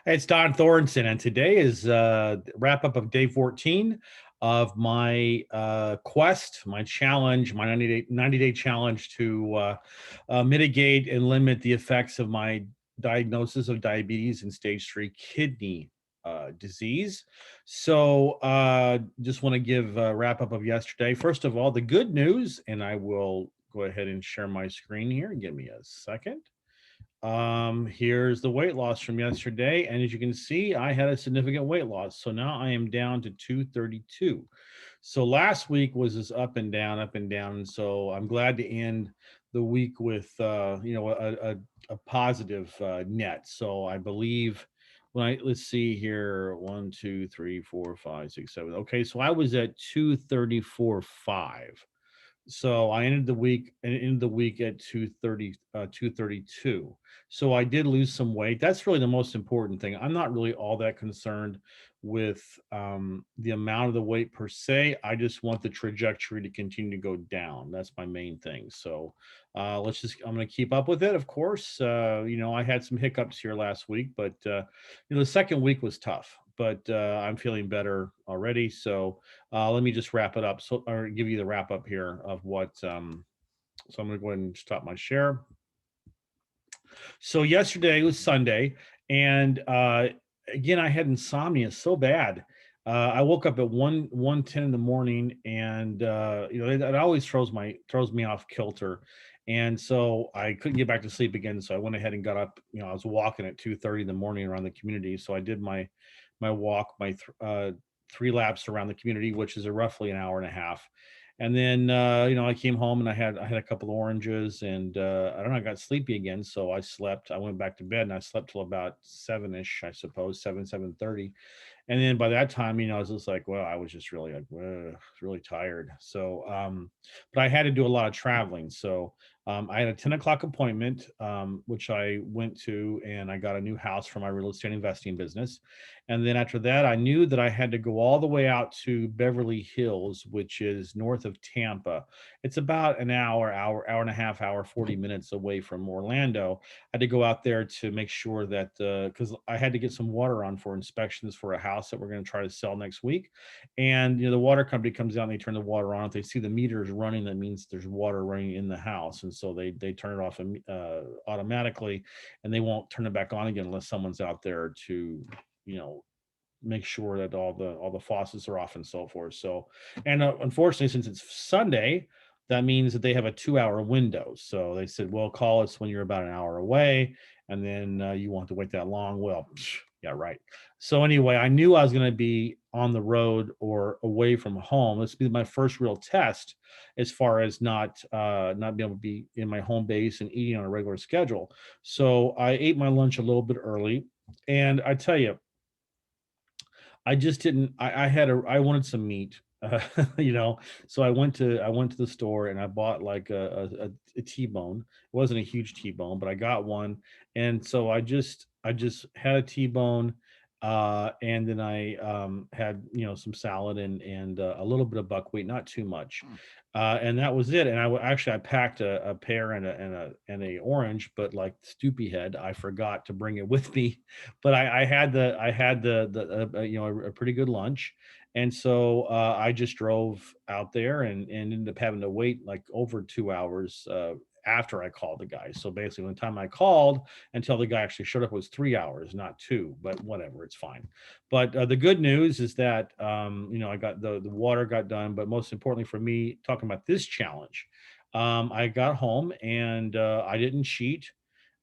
It's Don Thornton, and today is wrap up of day 14 of my quest, my challenge, my 90-day challenge to mitigate and limit the effects of my diagnosis of diabetes and stage 3 kidney disease. So, just want to give a wrap up of yesterday. First of all, the good news, and I will go ahead and share my screen here. Give me a second. Here's the weight loss from yesterday, and as you can see, I had a significant weight loss. So now I am down to 232. So last week was this up and down. And so I'm glad to end the week with a positive net. So I believe when I let's see here, 1, 2, 3, 4, 5, 6, 7. Okay, so I was at 234.5. So I ended the week at 230, 232. So I did lose some weight. That's really the most important thing. I'm not really all that concerned with the amount of the weight per se. I just want the trajectory to continue to go down. That's my main thing. So I'm going to keep up with it. Of course, I had some hiccups here last week, but the second week was tough. But I'm feeling better already. So let me just wrap it up. So, or give you the wrap up here of what. So I'm going to go ahead and stop my share. So yesterday was Sunday, and again I had insomnia so bad. I woke up at 1:10 in the morning, and it always throws me off kilter, and so I couldn't get back to sleep again. So I went ahead and got up. I was walking at 2:30 in the morning around the community. So I did my walk, my 3 laps around the community, which is a roughly an hour and a half. And then I came home and I had a couple of oranges, and I don't know, I got sleepy again, so I slept. I went back to bed and I slept till about 7ish, I suppose, 7:30. And then by that time, I was just like, well, I was just really like, really tired. So, but I had to do a lot of traveling. So, I had a 10 o'clock appointment, which I went to, and I got a new house for my real estate investing business. And then after that, I knew that I had to go all the way out to Beverly Hills, which is north of Tampa. It's about an hour and a half, hour, 40 minutes away from Orlando. I had to go out there to make sure that, because I had to get some water on for inspections for a house that we're going to try to sell next week. And the water company comes out and they turn the water on. If they see the meters running, that means there's water running in the house, and so they turn it off automatically, and they won't turn it back on again unless someone's out there to you know make sure that all the faucets are off and so forth. So, and unfortunately, since it's Sunday, that means that they have a 2-hour window. So they said, well, call us when you're about an hour away, and then you won't have to wait that long. Well, yeah, right. So anyway, I knew I was going to be on the road or away from home. This will be my first real test as far as not being able to be in my home base and eating on a regular schedule. So I ate my lunch a little bit early, and I tell you, I just didn't. I wanted some meat, So I went to the store and I bought like a T-bone. It wasn't a huge T-bone, but I got one, and so I just had a T-bone, and then I had some salad and a little bit of buckwheat, not too much, and that was it. And actually I packed a pear and a orange, but like Stoopy head, I forgot to bring it with me. But I had a pretty good lunch, and so I just drove out there and ended up having to wait like over 2 hours after I called the guy. So basically, when the time I called until the guy actually showed up was 3 hours, not two. But whatever, it's fine. But the good news is that I got the water got done. But most importantly for me, talking about this challenge, I got home and I didn't cheat.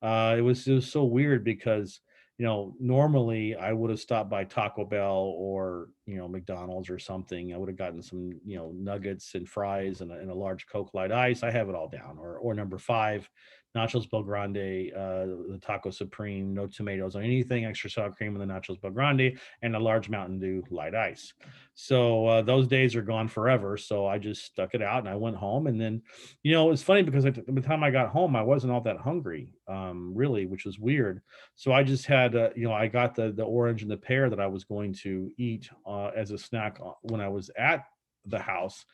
It was so weird because normally I would have stopped by Taco Bell or McDonald's or something. I would have gotten some nuggets and fries and a large Coke Light Ice. I have it all down. Or number five, Nachos Belgrande, the Taco Supreme, no tomatoes on anything, extra sour cream in the Nachos Belgrande, and a large Mountain Dew Light Ice. So those days are gone forever. So I just stuck it out and I went home. And then, it's funny because by the time I got home, I wasn't all that hungry, really, which was weird. So I just had, I got the orange and the pear that I was going to eat as a snack when I was at the house.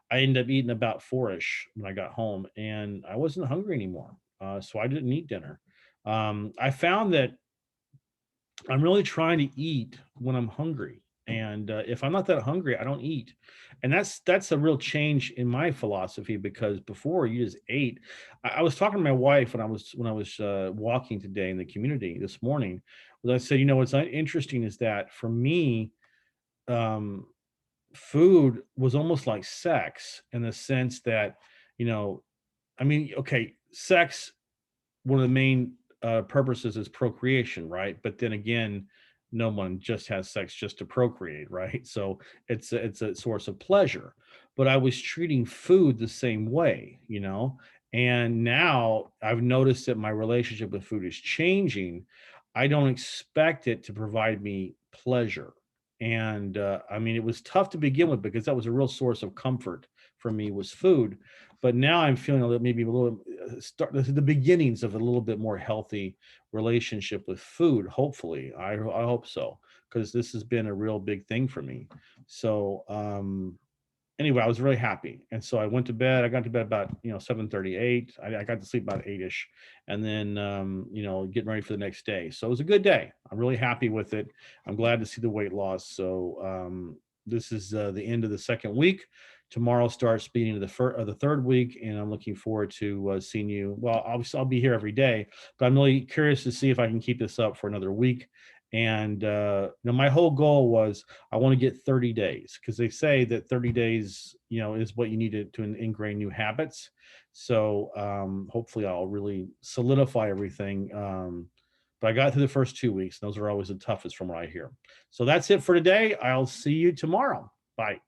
I ended up eating about 4ish when I got home, and I wasn't hungry anymore. So I didn't eat dinner. I found that I'm really trying to eat when I'm hungry. And if I'm not that hungry, I don't eat. And that's a real change in my philosophy, because before you just ate. I was talking to my wife when I was walking today in the community this morning. Was I said, what's interesting is that for me, um, food was almost like sex, in the sense that, you know, I mean, okay, sex, one of the main purposes is procreation, right? But then again, no one just has sex just to procreate, right? So it's a source of pleasure. But I was treating food the same way, and now I've noticed that my relationship with food is changing. I don't expect it to provide me pleasure. And I mean, it was tough to begin with, because that was a real source of comfort for me, was food. But now I'm feeling a little, maybe a little, start the beginnings of a little bit more healthy relationship with food. Hopefully, I hope so, because this has been a real big thing for me. So anyway, I was really happy, and so I went to bed. I got to bed about 7:38. I got to sleep about 8ish, and then getting ready for the next day. So it was a good day. I'm really happy with it. I'm glad to see the weight loss. So this is the end of the second week. Tomorrow starts beginning of the third week, and I'm looking forward to seeing you. Well, obviously I'll be here every day, but I'm really curious to see if I can keep this up for another week. And my whole goal was, I want to get 30 days, because they say that 30 days, is what you need to ingrain new habits. So hopefully I'll really solidify everything. But I got through the first 2 weeks. And those are always the toughest from what I hear. So that's it for today. I'll see you tomorrow. Bye.